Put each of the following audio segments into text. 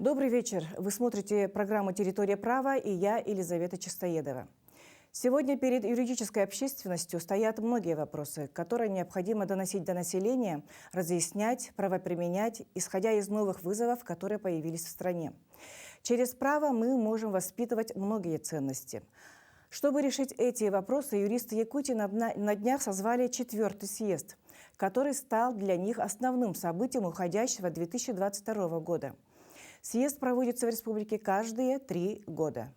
Добрый вечер. Вы смотрите программу «Территория права» и я, Елизавета Чистоедова. Сегодня перед юридической общественностью стоят многие вопросы, которые необходимо доносить до населения, разъяснять, правоприменять, исходя из новых вызовов, которые появились в стране. Через право мы можем воспитывать многие ценности. Чтобы решить эти вопросы, юристы Якутии на днях созвали 4-й съезд, который стал для них основным событием уходящего 2022 года. Съезд проводится в республике каждые 3 года.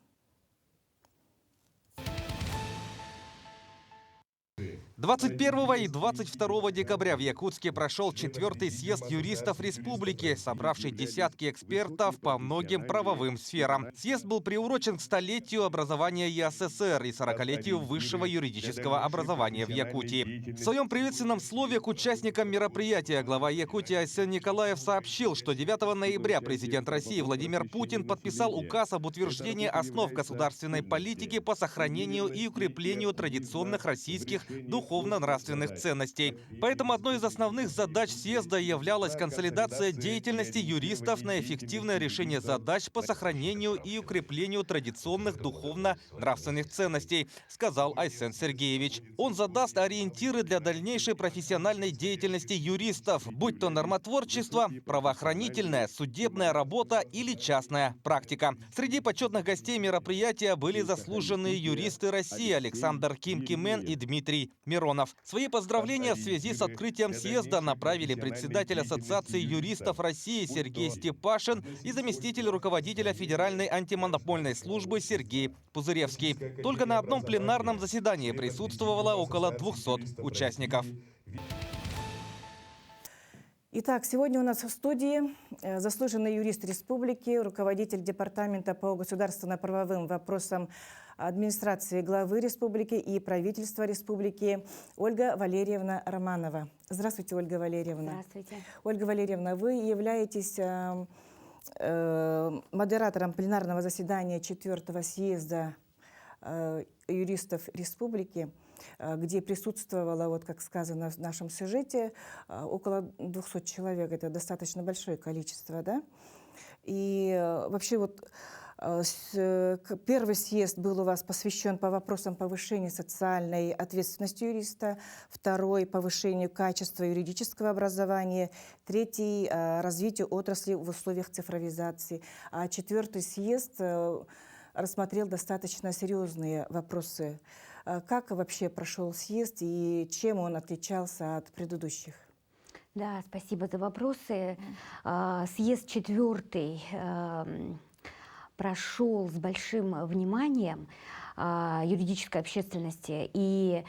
21 и 22 декабря в Якутске прошел 4-й съезд юристов республики, собравший десятки экспертов по многим правовым сферам. Съезд был приурочен к столетию образования ЕССР и 40-летию высшего юридического образования в Якутии. В своем приветственном слове к участникам мероприятия глава Якутии Айсен Николаев сообщил, что 9 ноября президент России Владимир Путин подписал указ об утверждении основ государственной политики по сохранению и укреплению традиционных российских духовно-нравственных ценностей. Поэтому одной из основных задач съезда являлась консолидация деятельности юристов на эффективное решение задач по сохранению и укреплению традиционных духовно-нравственных ценностей, сказал Айсен Сергеевич. Он задаст ориентиры для дальнейшей профессиональной деятельности юристов, будь то нормотворчество, правоохранительная, судебная работа или частная практика. Среди почетных гостей мероприятия были заслуженные юристы России Александр Кимкимен и Дмитрий Миронов. Свои поздравления в связи с открытием съезда направили председатель Ассоциации юристов России Сергей Степашин и заместитель руководителя Федеральной антимонопольной службы Сергей Пузыревский. Только на одном пленарном заседании присутствовало около 200 участников. Итак, сегодня у нас в студии заслуженный юрист республики, руководитель департамента по государственно-правовым вопросам администрации главы республики и правительства республики Ольга Валерьевна Романова. Здравствуйте, Ольга Валерьевна. Здравствуйте. Ольга Валерьевна, вы являетесь модератором пленарного заседания 4-го съезда юристов республики, где присутствовало, вот как сказано в нашем сюжете, около 200 человек. Это достаточно большое количество, да? И вообще вот первый съезд был у вас посвящен по вопросам повышения социальной ответственности юриста, второй — повышению качества юридического образования, третий — развитию отрасли в условиях цифровизации, а 4-й съезд рассмотрел достаточно серьезные вопросы. Как вообще прошел съезд и чем он отличался от предыдущих? Да, спасибо за вопросы. Съезд 4-й прошел с большим вниманием юридической общественности и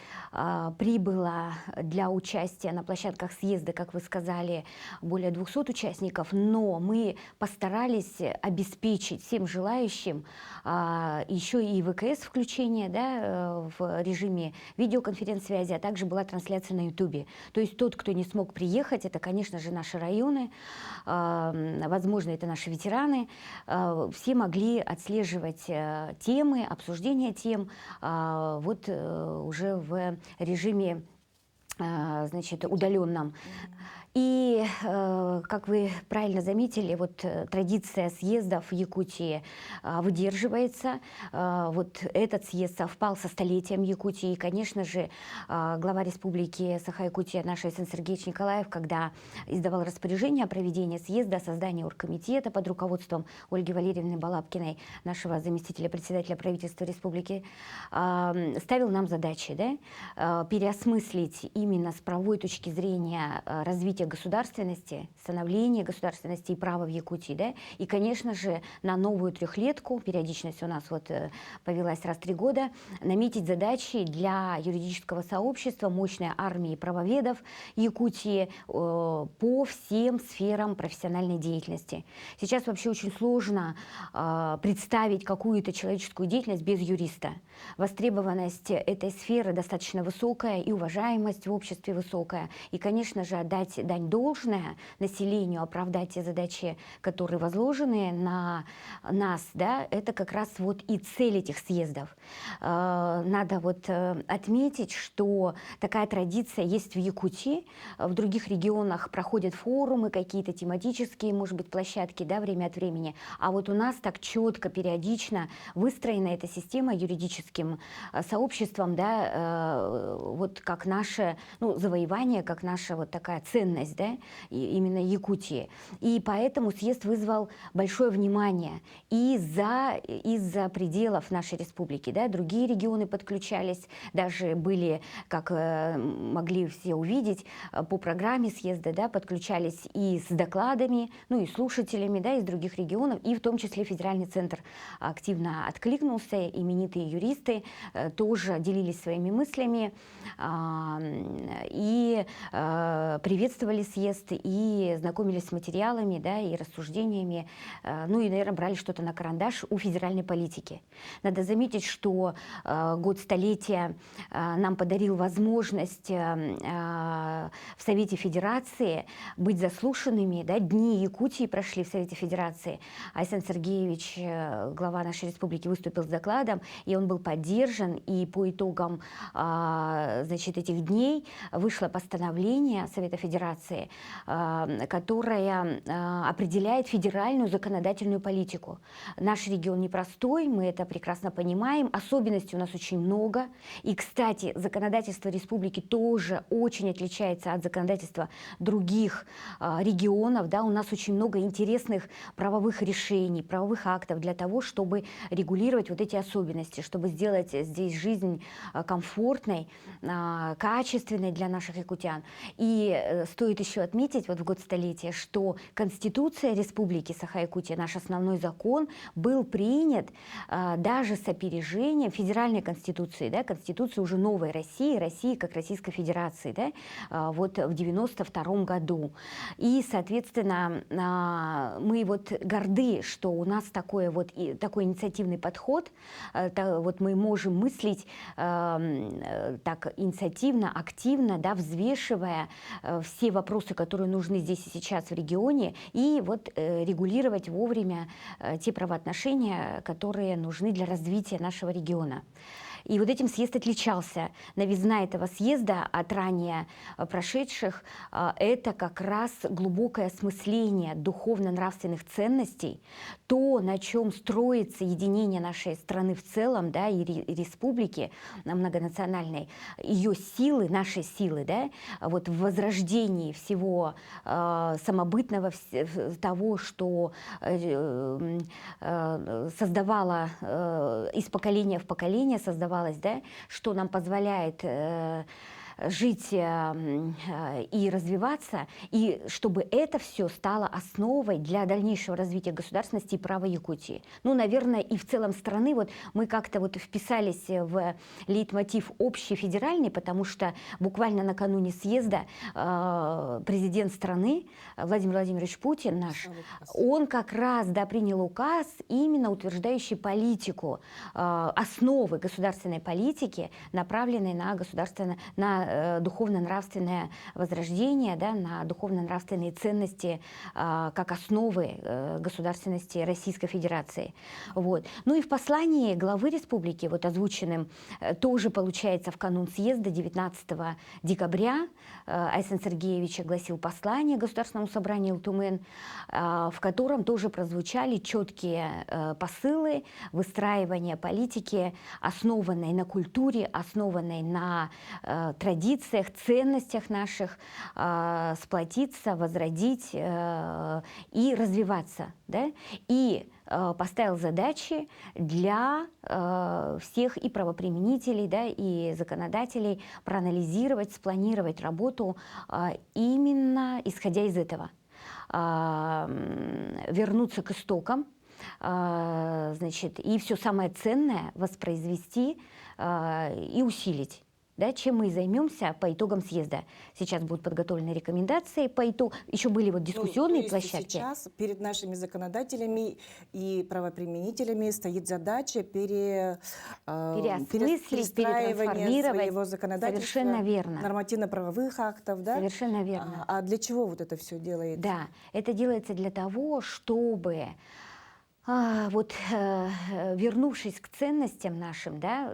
прибыло для участия на площадках съезда, как вы сказали, более 200 участников, но мы постарались обеспечить всем желающим еще и ВКС включение, да, в режиме видеоконференц-связи, а также была трансляция на YouTube. То есть тот, кто не смог приехать, это, конечно же, наши районы, возможно, это наши ветераны, все могли отслеживать темы, обсуждения тем вот уже в режиме, значит, удаленном. И, как вы правильно заметили, вот традиция съездов в Якутии выдерживается. Вот этот съезд совпал со столетием Якутии. И, конечно же, глава республики Саха-Якутия, наш Айсен Сергеевич Николаев, когда издавал распоряжение о проведении съезда, о создании оргкомитета под руководством Ольги Валерьевны Балабкиной, нашего заместителя председателя правительства республики, ставил нам задачи, да, переосмыслить именно с правовой точки зрения развития государственности, становления государственности и права в Якутии, да, и, конечно же, на новую трехлетку, периодичность у нас вот повелась раз в 3 года, наметить задачи для юридического сообщества, мощной армии правоведов Якутии по всем сферам профессиональной деятельности. Сейчас вообще очень сложно представить какую-то человеческую деятельность без юриста. Востребованность этой сферы достаточно высокая и уважаемость в обществе высокая. И, конечно же, дать отдать должное населению, оправдать те задачи, которые возложены на нас, да, это как раз вот и цель этих съездов. Надо вот отметить, что такая традиция есть в Якутии, в других регионах проходят форумы, какие-то тематические, может быть, площадки, да, время от времени, а вот у нас так четко, периодично выстроена эта система юридическим сообществом, да, вот как наше, ну, завоевание, как наша вот такая ценность, да, именно Якутии. И поэтому съезд вызвал большое внимание и из-за пределов нашей республики, да, другие регионы подключались, даже были, как могли все увидеть по программе съезда, да, подключались и с докладами, ну и слушателями, да, из других регионов, и в том числе федеральный центр активно откликнулся, именитые юристы тоже делились своими мыслями и приветствовали съезд, и знакомились с материалами, да, и рассуждениями, ну и, наверное, брали что-то на карандаш у федеральной политики. Надо заметить, что год столетия нам подарил возможность в Совете Федерации быть заслушанными, да, дни Якутии прошли в Совете Федерации. Айсан Сергеевич, глава нашей республики, выступил с докладом, и он был поддержан, и по итогам, значит, этих дней вышло постановление Совета Федерации, которое определяет федеральную законодательную политику. Наш регион непростой, мы это прекрасно понимаем, особенностей у нас очень много, и, кстати, законодательство республики тоже очень отличается от законодательства других регионов, да, у нас очень много интересных правовых решений, правовых актов для того, чтобы регулировать вот эти особенности, чтобы сделать здесь жизнь комфортной, качественной для наших якутян. И стоит еще отметить вот в год столетия, что Конституция Республики Саха-Якутия, наш основной закон, был принят даже с опережением федеральной Конституции, да, Конституции уже новой России, России как Российской Федерации, да, вот в 92 году. И, соответственно, мы вот горды, что у нас такой инициативный подход, вот мы можем мыслить так инициативно, активно, да, взвешивая все вопросы, которые нужны здесь и сейчас в регионе, и вот регулировать вовремя те правоотношения, которые нужны для развития нашего региона. И вот этим съезд отличался. Новизна этого съезда от ранее прошедших – это как раз глубокое осмысление духовно-нравственных ценностей, то, на чем строится единение нашей страны в целом, да, и республики многонациональной, ее силы, нашей силы, да, вот в возрождении всего самобытного, того, что создавало из поколения в поколение, создавалось, да, что нам позволяет жить и развиваться, и чтобы это все стало основой для дальнейшего развития государственности и права Якутии. Ну, наверное, и в целом страны вот мы как-то вот вписались в лейтмотив общий федеральный, потому что буквально накануне съезда президент страны Владимир Владимирович Путин наш, он как раз, да, принял указ, именно утверждающий политику, основы государственной политики, направленной на духовно-нравственное возрождение, да, на духовно-нравственные ценности как основы государственности Российской Федерации. Вот. Ну и в послании главы республики, вот озвученным, тоже получается в канун съезда 19 декабря Айсан Сергеевич огласил послание Государственному собранию Илтумен, в котором тоже прозвучали четкие посылы выстраивания политики, основанной на культуре, основанной на традициях, ценностях наших, сплотиться, возродить и развиваться. Да? И поставил задачи для всех и правоприменителей, да, и законодателей проанализировать, спланировать работу именно исходя из этого. Вернуться к истокам, значит, и все самое ценное воспроизвести и усилить. Да, чем мы займемся по итогам съезда. Сейчас будут подготовлены рекомендации по итогу. Еще были вот дискуссионные то есть площадки. Сейчас перед нашими законодателями и правоприменителями стоит задача Переосмыслить, перестраивания перетрансформировать. своего законодательства, Совершенно верно. нормативно-правовых актов. Да? Совершенно верно. А для чего вот это все делается? Да, это делается для того, чтобы вернувшись к ценностям нашим, да,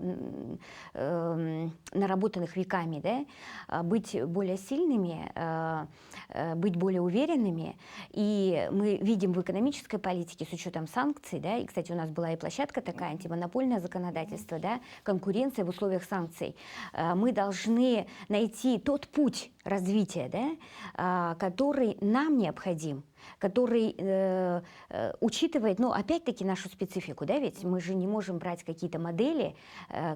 наработанных веками, да, быть более сильными, быть более уверенными. И мы видим в экономической политике с учетом санкций, да, и, кстати, у нас была и площадка такая, антимонопольное законодательство, да, конкуренция в условиях санкций. Мы должны найти тот путь развития, да, который нам необходим, который учитывает, ну, опять-таки, нашу специфику, да, ведь мы же не можем брать какие-то модели,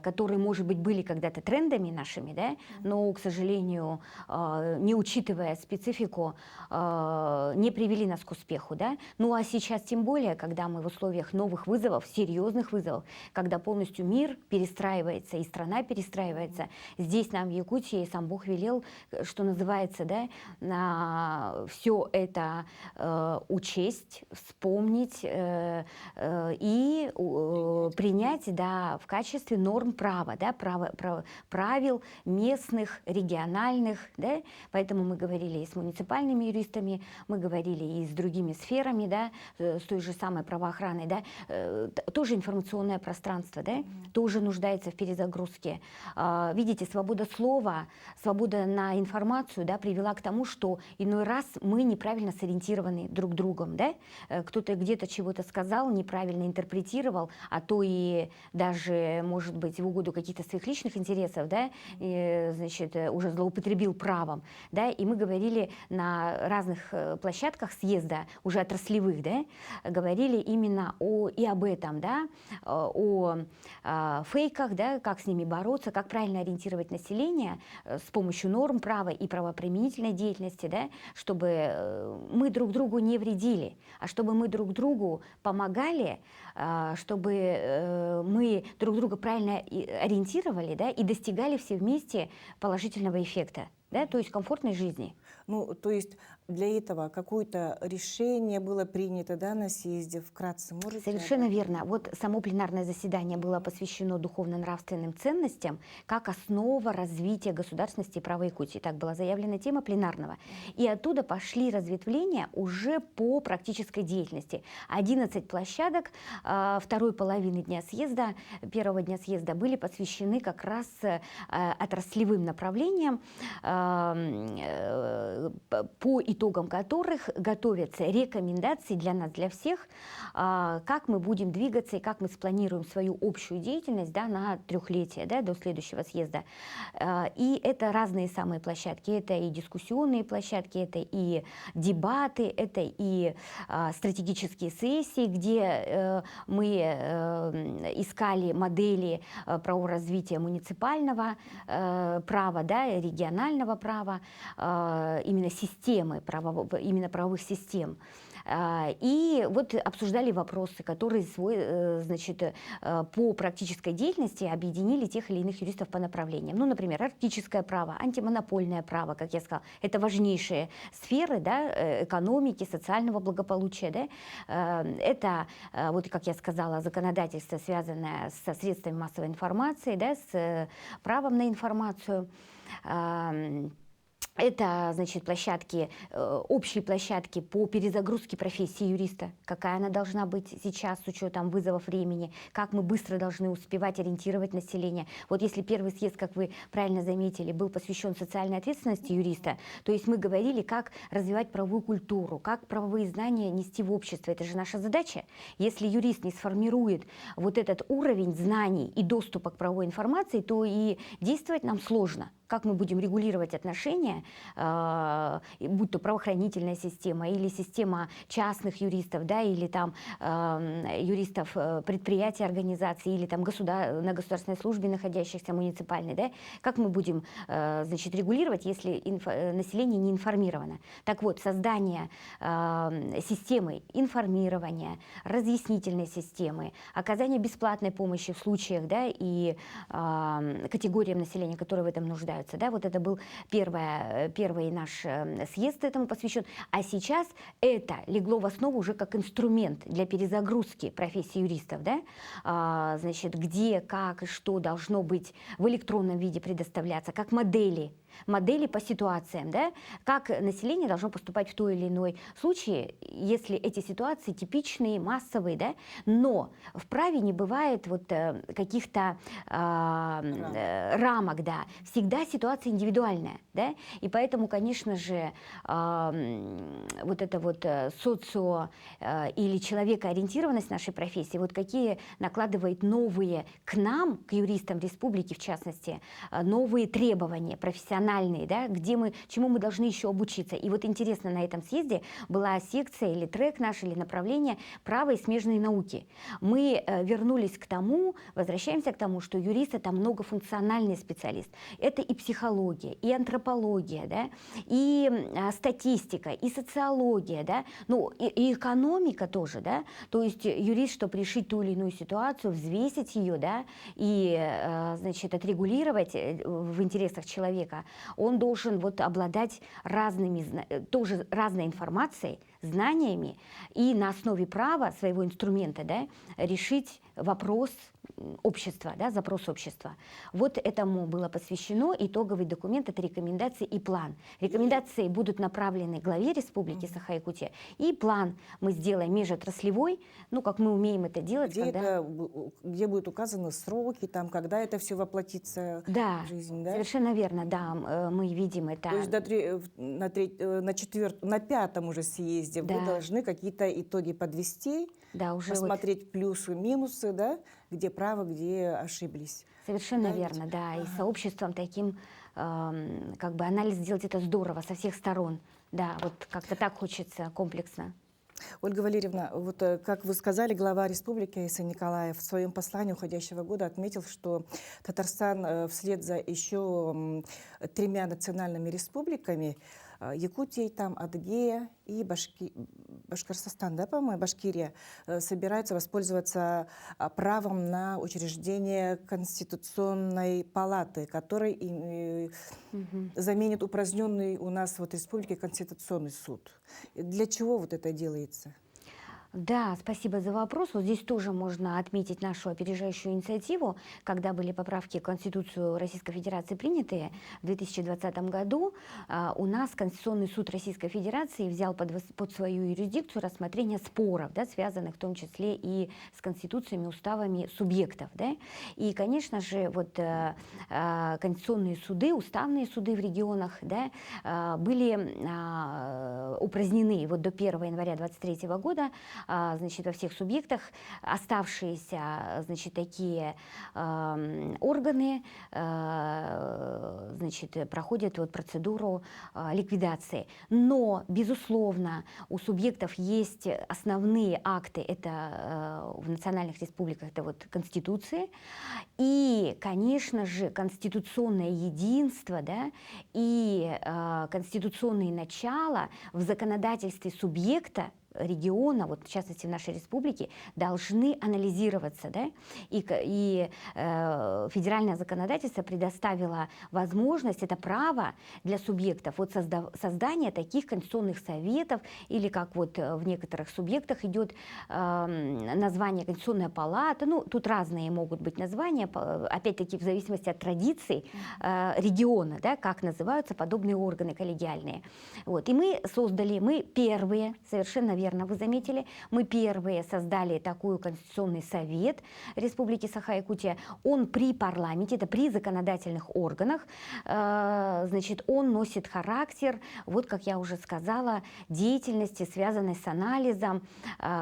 которые, может быть, были когда-то трендами нашими, да, но, к сожалению, не учитывая специфику, не привели нас к успеху, да. Ну, а сейчас тем более, когда мы в условиях новых вызовов, серьезных вызовов, когда полностью мир перестраивается и страна перестраивается, здесь нам в Якутии сам Бог велел, что называется, да, все это учесть, вспомнить и принять, да, в качестве норм права, да, правил местных, региональных, да. Поэтому мы говорили и с муниципальными юристами, мы говорили и с другими сферами, да, с той же самой правоохраной, да. Тоже информационное пространство, да, тоже нуждается в перезагрузке. Видите, свобода слова, свобода на информацию, да, привела к тому, что иной раз мы неправильно сориентированы друг другом, да? Кто-то где-то чего-то сказал, неправильно интерпретировал, а то и даже, может быть, в угоду каких-то своих личных интересов, да, и, значит, уже злоупотребил правом, да, и мы говорили на разных площадках съезда, уже отраслевых, да, говорили именно и об этом, да, о фейках, да, как с ними бороться, как правильно ориентировать население с помощью норм права и правоприменительной деятельности, да, чтобы мы друг другу не вредили, а чтобы мы друг другу помогали, чтобы мы друг друга правильно ориентировали, да, и достигали все вместе положительного эффекта, да, то есть комфортной жизни. Ну, то есть для этого какое-то решение было принято, да, на съезде, вкратце можете? Совершенно верно. Вот само пленарное заседание было посвящено духовно-нравственным ценностям как основа развития государственности и права Якутии. Так была заявлена тема пленарного. И оттуда пошли разветвления уже по практической деятельности. 11 площадок второй половины дня съезда, первого дня съезда были посвящены как раз отраслевым направлениям, по итогам которых готовятся рекомендации для нас, для всех, как мы будем двигаться и как мы спланируем свою общую деятельность, да, на трехлетие, да, до следующего съезда. И это разные самые площадки. Это и дискуссионные площадки, это и дебаты, это и стратегические сессии, где мы искали модели праворазвития муниципального права, да, регионального права, именно системы, именно правовых систем. И вот обсуждали вопросы, которые значит, по практической деятельности объединили тех или иных юристов по направлениям. Ну, например, арктическое право, антимонопольное право, как я сказала, это важнейшие сферы, да, экономики, социального благополучия. Да. Это, вот как я сказала, законодательство, связанное со средствами массовой информации, да, с правом на информацию. Это, значит, площадки, общие площадки по перезагрузке профессии юриста, какая она должна быть сейчас с учетом вызовов времени, как мы быстро должны успевать ориентировать население. Вот если первый съезд, как вы правильно заметили, был посвящен социальной ответственности юриста, то есть мы говорили, как развивать правовую культуру, как правовые знания нести в общество. Это же наша задача. Если юрист не сформирует вот этот уровень знаний и доступа к правовой информации, то и действовать нам сложно. как мы будем регулировать отношения, будь то правоохранительная система или система частных юристов, да, или там юристов предприятий, организаций, или там на государственной службе находящихся муниципальной, да, как мы будем, значит, регулировать, если население не информировано. Так вот, создание системы информирования, разъяснительной системы, оказание бесплатной помощи в случаях, да, и категориям населения, которые в этом нуждаются, да, вот это был первый наш съезд этому посвящен, а сейчас это легло в основу уже как инструмент для перезагрузки профессии юристов, да, значит, где, как и что должно быть в электронном виде предоставляться, как модели по ситуациям, да, как население должно поступать в той или иной случае, если эти ситуации типичные, массовые, да, но в праве не бывает вот каких-то рамок, да, всегда ситуация индивидуальная, да, и поэтому, конечно же, вот это вот социо или человекоориентированность нашей профессии, вот какие накладывает новые к нам, к юристам республики в частности, новые требования профессиональные, да, чему мы должны еще обучиться. И вот интересно, на этом съезде была секция или трек наш, или направление «Право и смежные науки». Мы вернулись к тому, возвращаемся к тому, что юрист — это многофункциональный специалист. Это и психология, и антропология, да, и статистика, и социология, да, ну, и экономика тоже, да, то есть юрист, чтобы решить ту или иную ситуацию, взвесить ее, да, и, значит, отрегулировать в интересах человека, он должен вот обладать тоже разной информацией, знаниями, и на основе права, своего инструмента, да, решить вопрос общества, да, запрос общества. Вот этому было посвящено. Итоговый документ — это рекомендации и план. Рекомендации будут направлены главе Республики Саха-Якутия, и план мы сделаем межотраслевой, ну, как мы умеем это делать. Где будут указаны сроки, там, когда это все воплотится в жизнь, да? Совершенно верно, да, мы видим это. То есть на пятом уже съезде вы должны какие-то итоги подвести, да, уже посмотреть плюсы, минусы, да, где правы, где ошиблись. Совершенно верно, да. И сообществом таким, как бы анализ сделать это здорово со всех сторон. Да, вот как-то так хочется комплексно. Ольга Валерьевна, вот как вы сказали, глава республики Айсан Николаев в своем послании уходящего года отметил, что Татарстан вслед за еще 3 национальными республиками, Якутией, там, Адыгея и Башкортостан, да, по-моему, Башкирия, собираются воспользоваться правом на учреждение Конституционной палаты, который заменит упраздненный у нас в республике Конституционный суд. Для чего вот это делается? Да, спасибо за вопрос. Вот здесь тоже можно отметить нашу опережающую инициативу, когда были поправки в Конституцию Российской Федерации принятые в 2020 году. У нас Конституционный суд Российской Федерации взял под свою юрисдикцию рассмотрение споров, да, связанных в том числе и с конституциями, уставами субъектов. Да? И, конечно же, вот конституционные суды, уставные суды в регионах, да, были упразднены вот до 1 января 2023 года. Значит, во всех субъектах оставшиеся, значит, такие органы, значит, проходят вот процедуру ликвидации. Но, безусловно, у субъектов есть основные акты, это в национальных республиках, это вот Конституции, и, конечно же, конституционное единство, да, и конституционные начала в законодательстве субъекта, региона, вот в частности в нашей республике, должны анализироваться, да? И федеральное законодательство предоставило возможность, это право для субъектов вот создания таких конституционных советов, или как вот в некоторых субъектах идет название Конституционная палата, ну тут разные могут быть названия, опять-таки в зависимости от традиций региона, да, как называются подобные органы коллегиальные. Вот. И мы первые, совершенно верно вы заметили, мы первые создали такой Конституционный совет Республики Саха-Якутия. Он при парламенте, это при законодательных органах, значит, он носит характер, вот как я уже сказала, деятельности, связанной с анализом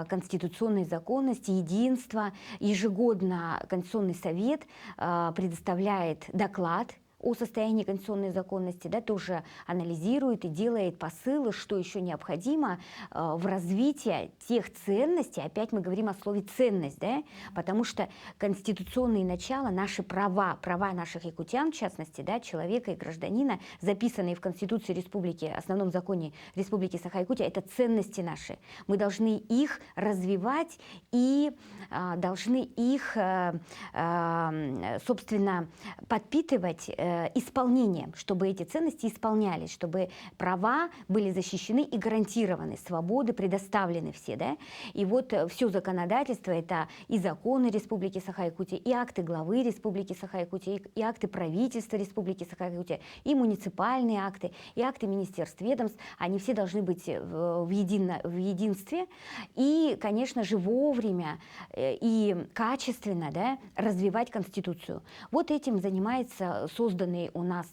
конституционной законности, единства. Ежегодно Конституционный совет предоставляет доклад о состоянии конституционной законности, да, тоже анализирует и делает посылы, что еще необходимо в развитии тех ценностей. Опять мы говорим о слове «ценность», да, потому что конституционные начала, наши права наших якутян, в частности, да, человека и гражданина, записанные в Конституции Республики, основном законе Республики Саха-Якутия, это ценности наши. Мы должны их развивать и должны их, собственно, подпитывать исполнением, чтобы эти ценности исполнялись, чтобы права были защищены и гарантированы, свободы предоставлены все, да. И вот все законодательство, это и законы Республики Саха-Якутия, и акты главы Республики Саха-Якутия, и акты правительства Республики Саха-Якутия, и муниципальные акты, и акты министерств, ведомств, они все должны быть в единстве и, конечно же, вовремя и качественно, да, развивать Конституцию. Вот этим занимается созданный у нас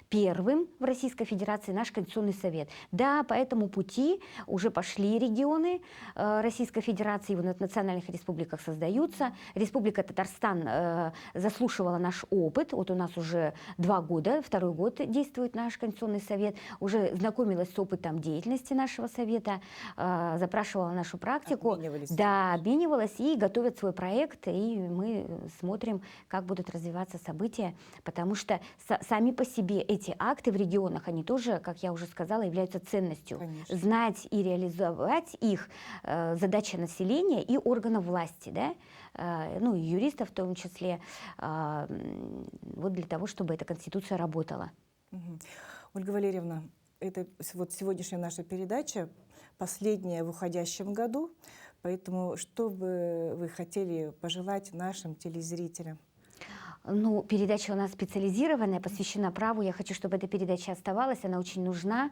первым в Российской Федерации наш Конституционный совет. Да, по этому пути уже пошли регионы Российской Федерации, в национальных республиках создаются. Республика Татарстан заслушивала наш опыт. Вот у нас уже 2 года, 2-й год действует наш Конституционный совет. Уже знакомилась с опытом деятельности нашего совета, запрашивала нашу практику. Да, обменивалась и готовят свой проект. И мы смотрим, как будут развиваться события. Потому что сами по себе эти акты в регионах, они тоже, как я уже сказала, являются ценностью. Конечно. Знать и реализовать их задача населения и органов власти, да? Ну и юристов в том числе, вот для того, чтобы эта Конституция работала. Ольга Валерьевна, это вот сегодняшняя наша передача, последняя в уходящем году, поэтому что бы вы хотели пожелать нашим телезрителям? Ну, передача у нас специализированная, посвящена праву. Я хочу, чтобы эта передача оставалась, она очень нужна.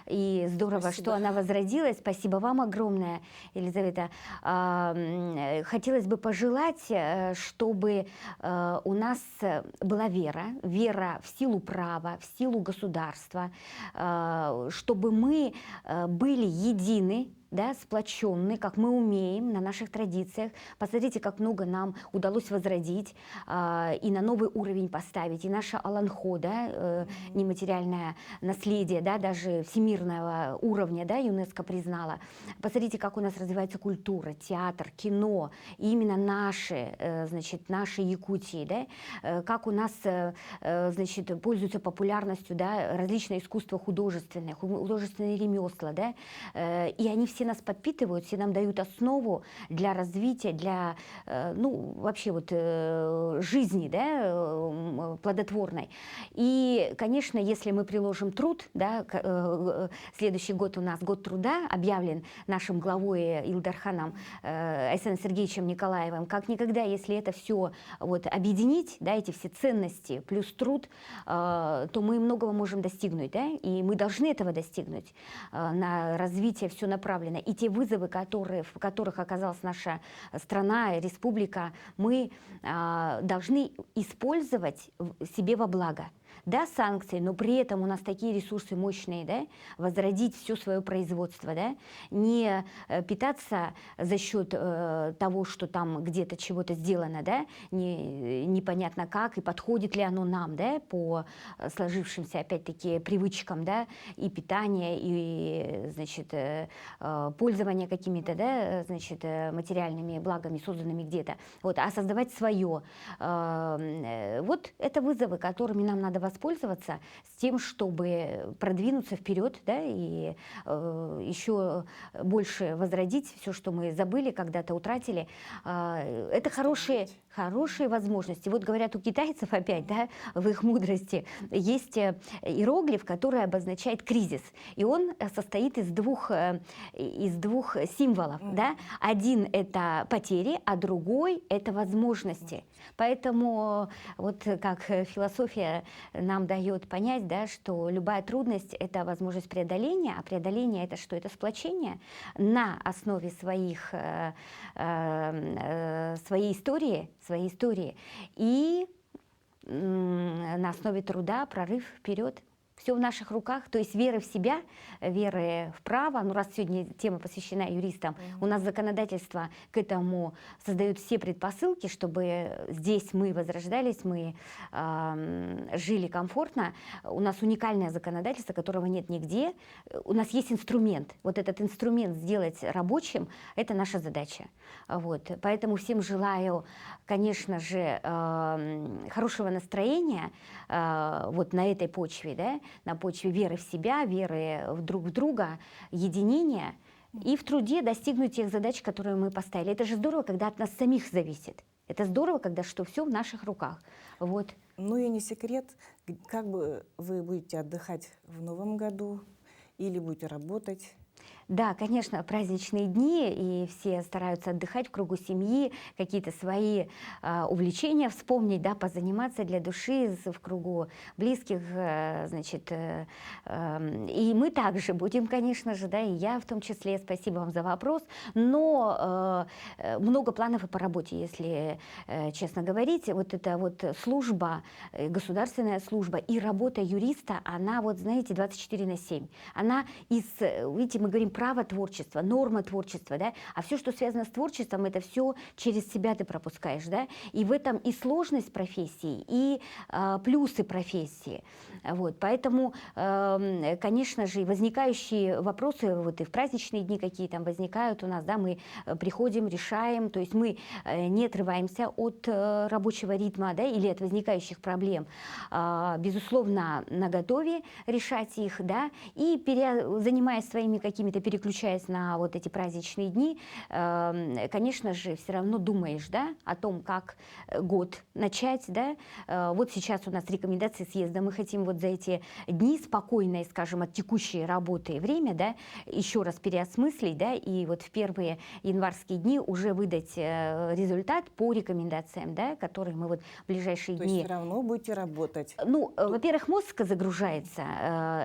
И здорово, Спасибо. что она возродилась. Спасибо вам огромное, Елизавета. Хотелось бы пожелать, чтобы у нас была вера в силу права, в силу государства, чтобы мы были едины, да, сплоченны, как мы умеем, на наших традициях. Посмотрите, как много нам удалось возродить и на новый уровень поставить. И наше Аланхо, да, нематериальное наследие, да, даже всемирного уровня, да, ЮНЕСКО признала. Посмотрите, как у нас развивается культура, театр, кино, и именно наши, значит, наши Якутии, да, как у нас, значит, пользуются популярностью, да, различные искусства художественные ремесла, да, и они все нас подпитывают, все нам дают основу для развития, для, ну, вообще вот жизни, да, плодотворной. И, конечно, если мы приложим труд, да, следующий год у нас год труда объявлен нашим главой Илдарханом Айсеном Сергеевичем Николаевым, как никогда, если это все вот объединить, да, эти все ценности плюс труд, то мы многого можем достигнуть, да, и мы должны этого достигнуть. На развитие все направлено. И те вызовы, в которых оказалась наша страна, республика, мы должны использовать себе во благо. Да, санкции, но при этом у нас такие ресурсы мощные, да, возродить все свое производство, да, не питаться за счет того, что там где-то чего-то сделано, да, непонятно как и подходит ли оно нам, да, по сложившимся опять-таки привычкам, да, и питания, и, значит, пользования какими-то, да, значит, материальными благами, созданными где-то, вот, а создавать свое. Вот это вызовы, которыми нам надо воспользоваться с тем, чтобы продвинуться вперед, да, и еще больше возродить все, что мы забыли, когда-то утратили. Это хорошие возможности. Вот говорят, у китайцев опять, да, в их мудрости есть иероглиф, который обозначает кризис. И он состоит из двух символов. Да? Один – это потери, а другой – это возможности. Поэтому вот как философия нам дает понять, да, что любая трудность – это возможность преодоления, а преодоление – это что? Это сплочение на основе своей истории и на основе труда прорыв вперед. Все в наших руках, то есть веры в себя, веры в право. Ну, раз сегодня тема посвящена юристам, у нас законодательство к этому создает все предпосылки, чтобы здесь мы возрождались, мы жили комфортно. У нас уникальное законодательство, которого нет нигде. У нас есть инструмент. Вот этот инструмент сделать рабочим – это наша задача. Вот. Поэтому всем желаю, конечно же, хорошего настроения вот на этой почве, да, на почве веры в себя, веры друг в друга, единения, и в труде достигнуть тех задач, которые мы поставили. Это же здорово, когда от нас самих зависит. Это здорово, когда что все в наших руках. Вот. Ну и не секрет, как бы вы будете отдыхать в Новом году или будете работать? Да, конечно, праздничные дни, и все стараются отдыхать в кругу семьи, какие-то свои увлечения вспомнить, да, позаниматься для души в кругу близких, значит. И мы также будем, конечно же, да, и я в том числе, спасибо вам за вопрос, но много планов и по работе, если честно говорить. Вот эта вот служба, государственная служба и работа юриста, она вот, знаете, 24/7. Она видите, мы говорим право творчества, норма творчества, да, а все, что связано с творчеством, это все через себя ты пропускаешь, да, и в этом и сложность профессии, и плюсы профессии, вот, поэтому, конечно же, возникающие вопросы, вот и в праздничные дни какие там возникают у нас, да, мы приходим, решаем, то есть мы не отрываемся от рабочего ритма, да, или от возникающих проблем, безусловно, наготове решать их, да, и занимаясь своими какими-то, переключаясь на вот эти праздничные дни, конечно же, все равно думаешь, да, о том, как год начать, да. Вот сейчас у нас рекомендации съезда, мы хотим вот за эти дни спокойное, скажем, от текущей работы время, да, еще раз переосмыслить, да, и вот в первые январские дни уже выдать результат по рекомендациям, да, которые мы вот в ближайшие То дни... есть все равно будете работать? Ну, во-первых, мозг загружается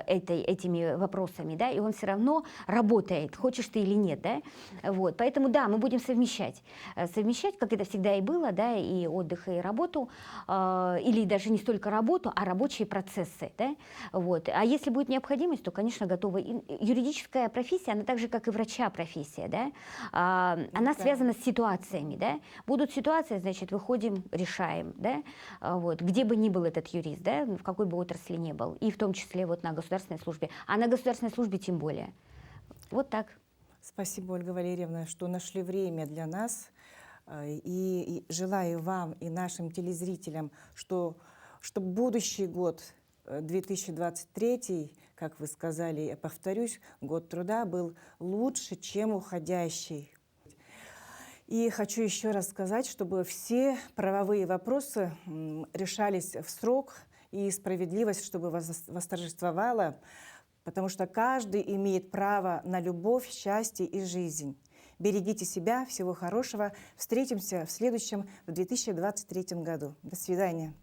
этими вопросами, да, и он все равно работает, хочешь ты или нет, да, вот, поэтому, да, мы будем совмещать, как это всегда и было, да, и отдых, и работу, или даже не столько работу, а рабочие процессы, да, вот, а если будет необходимость, то, конечно, готова. И юридическая профессия, она так же, как и врача профессия, да, она связана с ситуациями, да, будут ситуации, значит, выходим, решаем, да, вот, где бы ни был этот юрист, да, в какой бы отрасли ни был, и в том числе вот на государственной службе, а на государственной службе тем более. Вот так. Спасибо, Ольга Валерьевна, что нашли время для нас. И желаю вам и нашим телезрителям, чтобы будущий год, 2023, как вы сказали, я повторюсь, год труда был лучше, чем уходящий. И хочу еще раз сказать, чтобы все правовые вопросы решались в срок, и справедливость, чтобы восторжествовала, потому что каждый имеет право на любовь, счастье и жизнь. Берегите себя, всего хорошего. Встретимся в следующем, в 2023 году. До свидания.